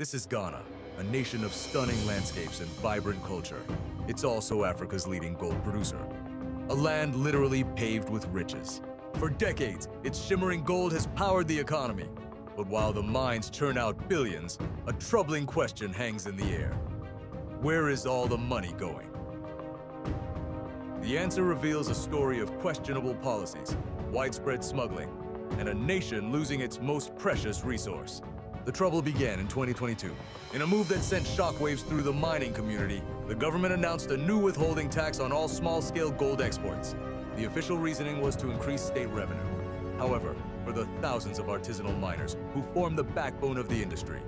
This is Ghana, a nation of stunning landscapes and vibrant culture. It's also Africa's leading gold producer. A land literally paved with riches. For decades, its shimmering gold has powered the economy. But while the mines churn out billions, a troubling question hangs in the air. Where is all the money going? The answer reveals a story of questionable policies, widespread smuggling, and a nation losing its most precious resource. The trouble began in 2022. In a move that sent shockwaves through the mining community, the government announced a new withholding tax on all small-scale gold exports. The official reasoning was to increase state revenue. However, for the thousands of artisanal miners who form the backbone of the industry,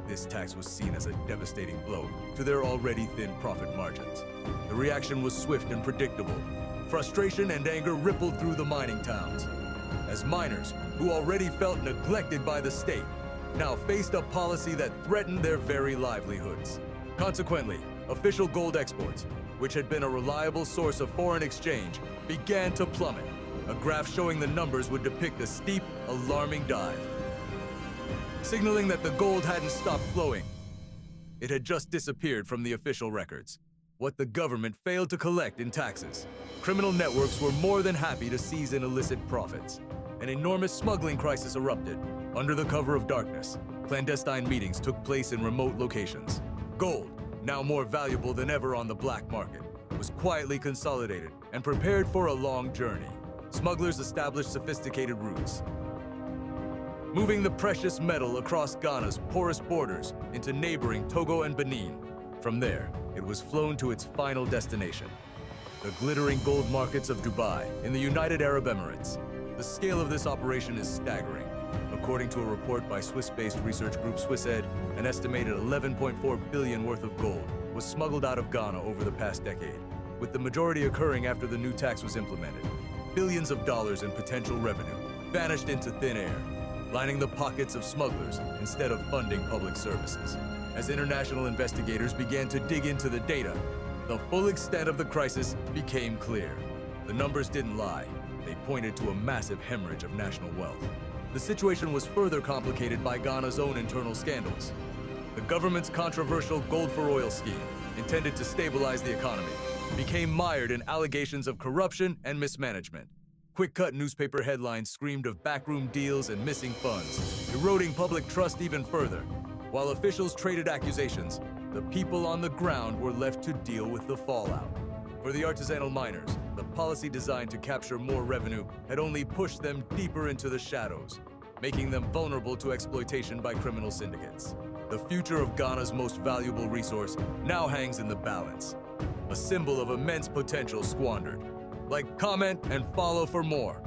this tax was seen as a devastating blow to their already thin profit margins. The reaction was swift and predictable. Frustration and anger rippled through the mining towns, as miners, who already felt neglected by the state, now faced a policy that threatened their very livelihoods. Consequently, official gold exports, which had been a reliable source of foreign exchange, began to plummet. A graph showing the numbers would depict a steep, alarming dive, signaling that the gold hadn't stopped flowing. It had just disappeared from the official records, what the government failed to collect in taxes. Criminal networks were more than happy to seize in illicit profits. An enormous smuggling crisis erupted. Under the cover of darkness, clandestine meetings took place in remote locations. Gold, now more valuable than ever on the black market, was quietly consolidated and prepared for a long journey. Smugglers established sophisticated routes, moving the precious metal across Ghana's porous borders into neighboring Togo and Benin. From there, it was flown to its final destination, the glittering gold markets of Dubai in the United Arab Emirates. The scale of this operation is staggering. According to a report by Swiss-based research group SwissEd, an estimated 11.4 billion worth of gold was smuggled out of Ghana over the past decade, with the majority occurring after the new tax was implemented. Billions of dollars in potential revenue vanished into thin air, lining the pockets of smugglers instead of funding public services. As international investigators began to dig into the data, the full extent of the crisis became clear. The numbers didn't lie. They pointed to a massive hemorrhage of national wealth. The situation was further complicated by Ghana's own internal scandals. The government's controversial gold for oil scheme, intended to stabilize the economy, became mired in allegations of corruption and mismanagement. Quick-cut newspaper headlines screamed of backroom deals and missing funds, eroding public trust even further. While officials traded accusations, the people on the ground were left to deal with the fallout. For the artisanal miners, the policy designed to capture more revenue had only pushed them deeper into the shadows, making them vulnerable to exploitation by criminal syndicates. The future of Ghana's most valuable resource now hangs in the balance, a symbol of immense potential squandered. Like, comment, and follow for more.